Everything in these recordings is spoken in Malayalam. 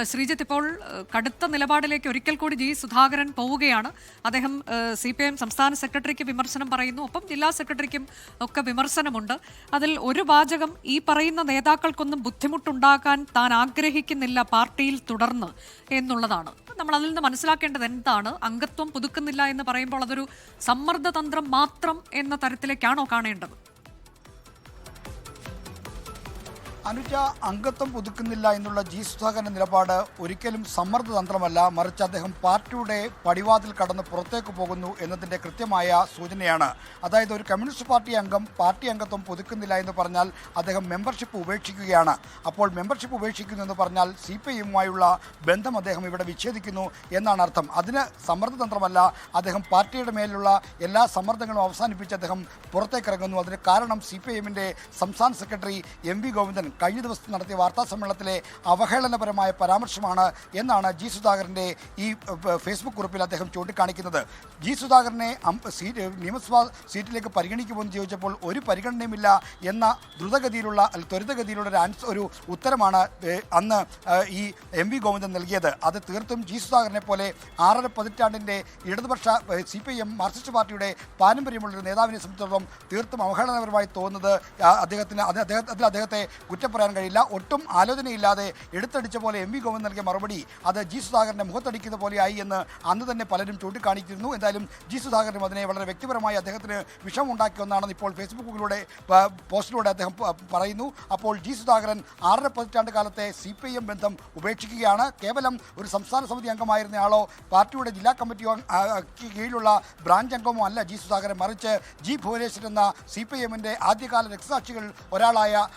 ശ്രീജിത്ത്, ഇപ്പോൾ കടുത്ത നിലപാടിലേക്ക് ഒരിക്കൽ കൂടി ജി സുധാകരൻ പോവുകയാണ്. അദ്ദേഹം CPIM സംസ്ഥാന സെക്രട്ടറിക്ക് വിമർശനം പറയുന്നു, ഒപ്പം ജില്ലാ സെക്രട്ടറിക്കും ഒക്കെ വിമർശനമുണ്ട്. അതിൽ ഒരു വാചകം, ഈ പറയുന്ന നേതാക്കൾക്കൊന്നും ബുദ്ധിമുട്ടുണ്ടാക്കാൻ താൻ ആഗ്രഹിക്കുന്നില്ല പാർട്ടിയിൽ തുടർന്ന് എന്നുള്ളതാണ്. നമ്മൾ അതിൽ നിന്ന് മനസ്സിലാക്കേണ്ടത് എന്താണ്? അംഗത്വം പുതുക്കുന്നില്ല എന്ന് പറയുമ്പോൾ അതൊരു സമ്മർദ്ദതന്ത്രം മാത്രം എന്ന തരത്തിലേക്കാണോ കാണേണ്ടത്? അനുജ, അംഗത്വം പുതുക്കുന്നില്ല എന്നുള്ള ജി സുധാകരൻ്റെ നിലപാട് ഒരിക്കലും സമ്മർദ്ദതന്ത്രമല്ല, മറിച്ച് അദ്ദേഹം പാർട്ടിയുടെ പടിവാതിൽ കടന്ന് പുറത്തേക്ക് പോകുന്നു എന്നതിൻ്റെ കൃത്യമായ സൂചനയാണ്. അതായത് ഒരു കമ്മ്യൂണിസ്റ്റ് പാർട്ടി അംഗം പാർട്ടി അംഗത്വം പുതുക്കുന്നില്ല എന്ന് പറഞ്ഞാൽ അദ്ദേഹം മെമ്പർഷിപ്പ് ഉപേക്ഷിക്കുകയാണ്. അപ്പോൾ മെമ്പർഷിപ്പ് ഉപേക്ഷിക്കുന്നു എന്ന് പറഞ്ഞാൽ CPIയുമായുള്ള ബന്ധം അദ്ദേഹം ഇവിടെ വിച്ഛേദിക്കുന്നു എന്നാണ് അർത്ഥം. അതിന് സമ്മർദ്ദതന്ത്രമല്ല, അദ്ദേഹം പാർട്ടിയുടെ മേലുള്ള എല്ലാ സമ്മർദ്ദങ്ങളും അവസാനിപ്പിച്ച് അദ്ദേഹം പുറത്തേക്കിറങ്ങുന്നു. അതിന് കാരണം CPIഎമ്മിൻ്റെ സംസ്ഥാന സെക്രട്ടറി MV ഗോവിന്ദൻ കഴിഞ്ഞ ദിവസം നടത്തിയ വാർത്താ സമ്മേളനത്തിലെ അവഹേളനപരമായ പരാമർശമാണ് എന്നാണ് ജി സുധാകരൻ്റെ ഈ ഫേസ്ബുക്ക് കുറിപ്പിൽ അദ്ദേഹം ചൂണ്ടിക്കാണിക്കുന്നത്. ജി സുധാകരനെ നിയമസഭാ സീറ്റിലേക്ക് പരിഗണിക്കുമെന്ന് ചോദിച്ചപ്പോൾ ഒരു പരിഗണനയുമില്ല എന്ന ത്വരിതഗതിയിലുള്ള ഒരു ഉത്തരമാണ് അന്ന് ഈ MV ഗോവിന്ദൻ നൽകിയത്. അത് തീർത്തും ജി സുധാകരനെ പോലെ 6.5 പതിറ്റാണ്ടിൻ്റെ ഇടതുപക്ഷ CPIM മാർക്സിസ്റ്റ് പാർട്ടിയുടെ പാരമ്പര്യമുള്ളൊരു നേതാവിനെ സംബന്ധിച്ചിടത്തോളം തീർത്തും അവഹേളനപരമായി തോന്നുന്നത് അദ്ദേഹത്തെ കുറ്റം പറയാൻ കഴിയില്ല. ഒട്ടും ആലോചനയില്ലാതെ എടുത്തടിച്ച പോലെ MV ഗോവിന്ദൻ നൽകിയ മറുപടി അത് ജി സുധാകരൻ്റെ മുഖത്തടിക്കുന്ന പോലെയായി എന്ന് അന്ന് തന്നെ പലരും ചൂണ്ടിക്കാണിച്ചിരുന്നു. എന്തായാലും ജി സുധാകരനും അതിനെ വളരെ വ്യക്തിപരമായി അദ്ദേഹത്തിന് വിഷമുണ്ടാക്കിയ ഒന്നാണെന്ന് ഇപ്പോൾ ഫേസ്ബുക്കിലൂടെ പോസ്റ്റിലൂടെ അദ്ദേഹം പറയുന്നു. അപ്പോൾ ജി സുധാകരൻ 6.5 പതിറ്റാണ്ട് കാലത്തെ CPIM ബന്ധം ഉപേക്ഷിക്കുകയാണ്. കേവലം ഒരു സംസ്ഥാന സമിതി അംഗമായിരുന്നയാളോ പാർട്ടിയുടെ ജില്ലാ കമ്മിറ്റി കീഴിലുള്ള ബ്രാഞ്ച് അംഗമോ അല്ല ജി സുധാകരൻ, മറിച്ച് ജി ഭുവനേശ്വരൻ എന്ന CPIഎമ്മിൻ്റെ ആദ്യകാല രക്തസാക്ഷികൾ ഒരാളായ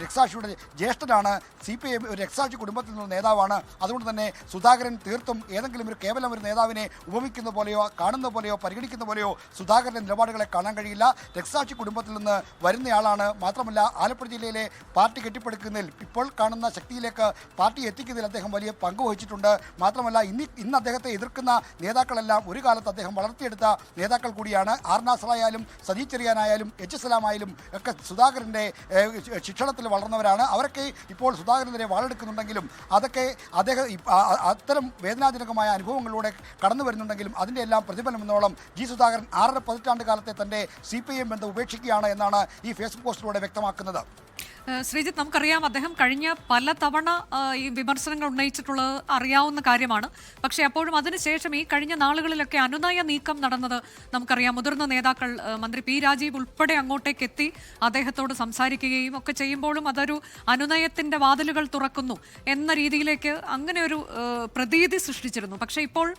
രക്തസാക്ഷിയുടെ ജ്യേഷ്ഠനാണ്. CPIM ഒരു രക്തസാക്ഷി കുടുംബത്തിൽ നിന്നുള്ള നേതാവാണ്. അതുകൊണ്ട് തന്നെ സുധാകരൻ തീർത്തും ഏതെങ്കിലും കേവലം ഒരു നേതാവിനെ ഉപമിക്കുന്ന പോലെയോ കാണുന്ന പോലെയോ പരിഗണിക്കുന്ന പോലെയോ സുധാകരൻ്റെ നിലപാടുകളെ കാണാൻ കഴിയില്ല. രക്തസാക്ഷി കുടുംബത്തിൽ നിന്ന് വരുന്നയാളാണ്. മാത്രമല്ല ആലപ്പുഴ ജില്ലയിലെ പാർട്ടി കെട്ടിപ്പടുക്കുന്നതിൽ ഇപ്പോൾ കാണുന്ന ശക്തിയിലേക്ക് പാർട്ടി എത്തിക്കുന്നതിൽ അദ്ദേഹം വലിയ പങ്ക് വഹിച്ചിട്ടുണ്ട്. മാത്രമല്ല ഇന്ന് അദ്ദേഹത്തെ എതിർക്കുന്ന നേതാക്കളെല്ലാം ഒരു കാലത്ത് അദ്ദേഹം വളർത്തിയെടുത്ത നേതാക്കൾ കൂടിയാണ്. ആർ നാസറായാലും സജി ചെറിയാനായാലും HSLAM ആയാലും ഒക്കെ സുധാകരൻ്റെ ശിക്ഷണത്തിൽ വളർന്നവരാണ്. അവരൊക്കെ ഇപ്പോൾ സുധാകരനെതിരെ വാളെടുക്കുന്നുണ്ടെങ്കിലും അതൊക്കെ അദ്ദേഹം അത്തരം വേദനാജനകമായ അനുഭവങ്ങളിലൂടെ കടന്നു വരുന്നുണ്ടെങ്കിലും അതിൻ്റെ എല്ലാം പ്രതിഫലം എന്നോളം ജി സുധാകരൻ 6.5 പതിറ്റാണ്ട് കാലത്തെ തൻ്റെ CPIM ബന്ധം ഉപേക്ഷിക്കുകയാണ് എന്നാണ് ഈ ഫേസ്ബുക്ക് പോസ്റ്റിലൂടെ വ്യക്തമാക്കുന്നത്. ശ്രീജിത്ത്, നമുക്കറിയാം അദ്ദേഹം കഴിഞ്ഞ പല തവണ ഈ വിമർശനങ്ങൾ ഉന്നയിച്ചിട്ടുള്ളത് അറിയാവുന്ന കാര്യമാണ്. പക്ഷേ അപ്പോഴും അതിനുശേഷം ഈ കഴിഞ്ഞ നാളുകളിലൊക്കെ അനുനയ നീക്കം നടന്നത് നമുക്കറിയാം. മുതിർന്ന നേതാക്കൾ മന്ത്രി P രാജീവ് ഉൾപ്പെടെ അങ്ങോട്ടേക്ക് എത്തി അദ്ദേഹത്തോട് സംസാരിക്കുകയും ഒക്കെ ചെയ്യുമ്പോഴും അതൊരു അനുനയത്തിൻ്റെ വാതിലുകൾ തുറക്കുന്നു എന്ന രീതിയിലേക്ക് അങ്ങനെ ഒരു പ്രതീതി സൃഷ്ടിച്ചിരുന്നു. പക്ഷേ ഇപ്പോൾ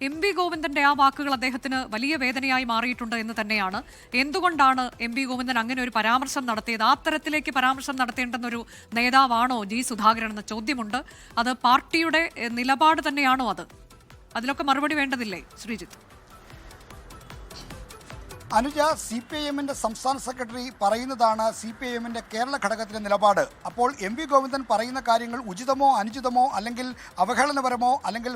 MV ഗോവിന്ദന്റെ ആ വാക്കുകൾ അദ്ദേഹത്തിന് വലിയ വേദനയായി മാറിയിട്ടുണ്ട് എന്ന് തന്നെയാണ്. എന്തുകൊണ്ടാണ് MV ഗോവിന്ദൻ അങ്ങനെ ഒരു പരാമർശം നടത്തിയത്? ആ തരത്തിലേക്ക് പരാമർശം നടത്തേണ്ടെന്നൊരു നേതാവാണോ ജി സുധാകരൻ എന്ന ചോദ്യമുണ്ട്. അത് പാർട്ടിയുടെ നിലപാട് തന്നെയാണോ? അതിലൊക്കെ മറുപടി വേണ്ടതില്ലേ ശ്രീജിത്ത്? അനുജ, CPIഎമ്മിൻ്റെ സംസ്ഥാന സെക്രട്ടറി പറയുന്നതാണ് CPIഎമ്മിൻ്റെ കേരള ഘടകത്തിൻ്റെ നിലപാട്. അപ്പോൾ MV ഗോവിന്ദൻ പറയുന്ന കാര്യങ്ങൾ ഉചിതമോ അനുചിതമോ അല്ലെങ്കിൽ അവഹേളനപരമോ അല്ലെങ്കിൽ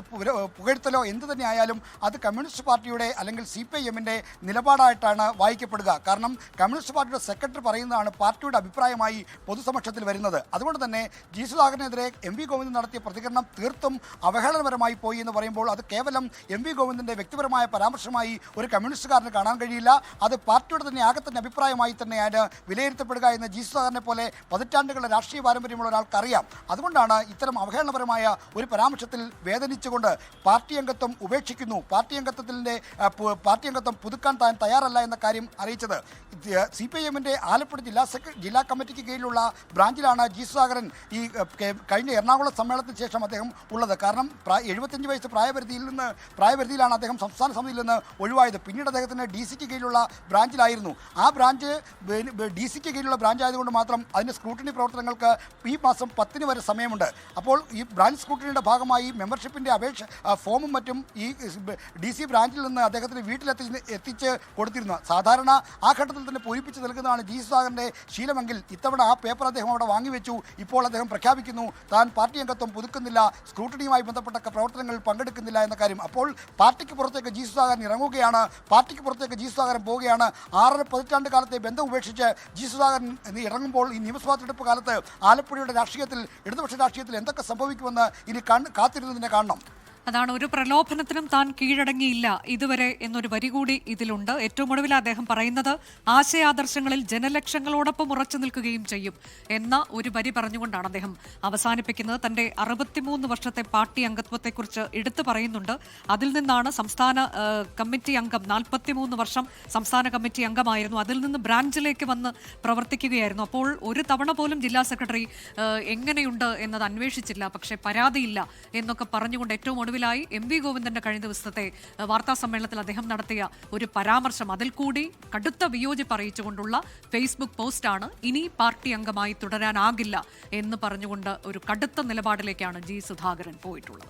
പുകഴ്ത്തലോ എന്തു തന്നെ ആയാലും അത് കമ്മ്യൂണിസ്റ്റ് പാർട്ടിയുടെ അല്ലെങ്കിൽ CPIഎമ്മിൻ്റെ നിലപാടായിട്ടാണ് വായിക്കപ്പെടുക. കാരണം കമ്മ്യൂണിസ്റ്റ് പാർട്ടിയുടെ സെക്രട്ടറി പറയുന്നതാണ് പാർട്ടിയുടെ അഭിപ്രായമായി പൊതുസമക്ഷത്തിൽ വരുന്നത്. അതുകൊണ്ട് തന്നെ ജി സുധാകരനെതിരെ MV ഗോവിന്ദൻ നടത്തിയ പ്രതികരണം തീർത്തും അവഹേളനപരമായി പോയി എന്ന് പറയുമ്പോൾ അത് കേവലം MV ഗോവിന്ദൻ്റെ വ്യക്തിപരമായ പരാമർശമായി ഒരു കമ്മ്യൂണിസ്റ്റുകാരന് കാണാൻ കഴിയില്ല. അത് പാർട്ടിയുടെ തന്നെ ആകത്തിന്റെ അഭിപ്രായമായി തന്നെയാണ് വിലയിരുത്തപ്പെടുക എന്ന് ജി സുധാകരനെ പോലെ പതിറ്റാണ്ടുകളുടെ രാഷ്ട്രീയ പാരമ്പര്യമുള്ള ഒരാൾക്കറിയാം. അതുകൊണ്ടാണ് ഇത്തരം അവഹേളനപരമായ ഒരു പരാമർശത്തിൽ വേദനിച്ചുകൊണ്ട് പാർട്ടി അംഗത്വം ഉപേക്ഷിക്കുന്നു, പാർട്ടി അംഗത്വം പുതുക്കാൻ താൻ തയ്യാറല്ല എന്ന കാര്യം അറിയിച്ചത്. CPIഎമ്മിൻ്റെ ആലപ്പുഴ ജില്ലാ കമ്മിറ്റിക്ക് കീഴിലുള്ള ബ്രാഞ്ചിലാണ് ജി സുധാകരൻ ഈ കഴിഞ്ഞ എറണാകുളം സമ്മേളനത്തിന് ശേഷം അദ്ദേഹം ഉള്ളത്. കാരണം 75 വയസ്സ് പ്രായപരിധിയിലാണ് അദ്ദേഹം സംസ്ഥാന സമിതിയിൽ നിന്ന് ഒഴിവായത്. പിന്നീട് അദ്ദേഹത്തിന് DC-ക്ക് കീഴിലുള്ള ബ്രാഞ്ചിലായിരുന്നു. ആ ബ്രാഞ്ച് DC-ക്ക് കീഴിലുള്ള ബ്രാഞ്ച് ആയതുകൊണ്ട് മാത്രം അതിൻ്റെ സ്ക്രൂട്ടിനി പ്രവർത്തനങ്ങൾക്ക് ഈ മാസം 10 വരെ സമയമുണ്ട്. അപ്പോൾ ഈ ബ്രാഞ്ച് സ്ക്രൂട്ടിനിയുടെ ഭാഗമായി മെമ്പർഷിപ്പിൻ്റെ ഫോമും മറ്റും ഈ DC ബ്രാഞ്ചിൽ നിന്ന് അദ്ദേഹത്തിന് വീട്ടിലെത്തിച്ച് കൊടുത്തിരുന്നു. സാധാരണ ആ ഘട്ടത്തിൽ തന്നെ പൂരിപ്പിച്ച് നൽകുന്നതാണ് ജി സുധാകരൻ്റെ ശീലമെങ്കിൽ ഇത്തവണ ആ പേപ്പർ അദ്ദേഹം അവിടെ വാങ്ങിവെച്ചു. ഇപ്പോൾ അദ്ദേഹം പ്രഖ്യാപിക്കുന്നു താൻ പാർട്ടി അംഗത്വം പുതുക്കുന്നില്ല, സ്ക്രൂട്ടിനിയുമായി ബന്ധപ്പെട്ട പ്രവർത്തനങ്ങളിൽ പങ്കെടുക്കുന്നില്ല എന്ന കാര്യം. അപ്പോൾ പാർട്ടിക്ക് പുറത്തേക്ക് ജി സുധാകരൻ ഇറങ്ങുകയാണ്. പാർട്ടിക്ക് പുറത്തേക്ക് ജി സുധാകരൻ പ്രഖ്യാപിക്കാൻ പോവുകയാണ്. 6.5 പതിറ്റാണ്ട് കാലത്തെ ബന്ധം ഉപേക്ഷിച്ച് ജി സുധാകരൻ ഇറങ്ങുമ്പോൾ ഈ നിയമസഭാ തെരഞ്ഞെടുപ്പ് കാലത്ത് ആലപ്പുഴയുടെ രാഷ്ട്രീയത്തിൽ, ഇടതുപക്ഷ രാഷ്ട്രീയത്തിൽ എന്തൊക്കെ സംഭവിക്കുമെന്ന് ഇനി കാത്തിരുന്നതിനെ കാണണം. അതാണ്, ഒരു പ്രലോഭനത്തിനും താൻ കീഴടങ്ങിയില്ല ഇതുവരെ എന്നൊരു വരി കൂടി ഇതിലുണ്ട്. ഏറ്റവും ഒടുവിൽ അദ്ദേഹം പറയുന്നത് ആശയാദർശങ്ങളിൽ ജനലക്ഷങ്ങളോടൊപ്പം ഉറച്ചു നിൽക്കുകയും ചെയ്യും എന്ന ഒരു വരി പറഞ്ഞുകൊണ്ടാണ് അദ്ദേഹം അവസാനിപ്പിക്കുന്നത്. തന്റെ 63 വർഷത്തെ പാർട്ടി അംഗത്വത്തെക്കുറിച്ച് എടുത്തു പറയുന്നുണ്ട്. അതിൽ നിന്നാണ് സംസ്ഥാന കമ്മിറ്റി അംഗം, 43 വർഷം സംസ്ഥാന കമ്മിറ്റി അംഗമായിരുന്നു. അതിൽ നിന്ന് ബ്രാഞ്ചിലേക്ക് വന്ന് പ്രവർത്തിക്കുകയായിരുന്നു. അപ്പോൾ ഒരു തവണ പോലും ജില്ലാ സെക്രട്ടറി എങ്ങനെയുണ്ട് എന്നത് അന്വേഷിച്ചില്ല. പക്ഷേ പരാതിയില്ല എന്നൊക്കെ പറഞ്ഞുകൊണ്ട് ഏറ്റവും ഒടുവിലായി MV ഗോവിന്ദന്റെ കഴിഞ്ഞ ദിവസത്തെ വാർത്താ സമ്മേളനത്തിൽ അദ്ദേഹം നടത്തിയ ഒരു പരാമർശം, അതിൽ കൂടി കടുത്ത വിയോജിപ്പ് അറിയിച്ചുകൊണ്ടുള്ള ഫേസ്ബുക്ക് പോസ്റ്റാണ്. ഇനി പാർട്ടി അംഗമായി തുടരാനാകില്ല എന്ന് പറഞ്ഞുകൊണ്ട് ഒരു കടുത്ത നിലപാടിലേക്കാണ് ജി സുധാകരൻ പോയിട്ടുള്ളത്.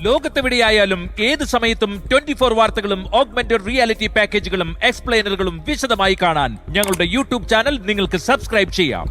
ലോകത്തെവിടെയായാലും ഏത് സമയത്തും 24 വാർത്തകളും ഓഗ്മെന്റഡ് റിയാലിറ്റി പാക്കേജുകളും എക്സ്പ്ലെയിനറുകളും വിശദമായി കാണാൻ ഞങ്ങളുടെ യൂട്യൂബ് ചാനൽ നിങ്ങൾക്ക് സബ്സ്ക്രൈബ് ചെയ്യാം.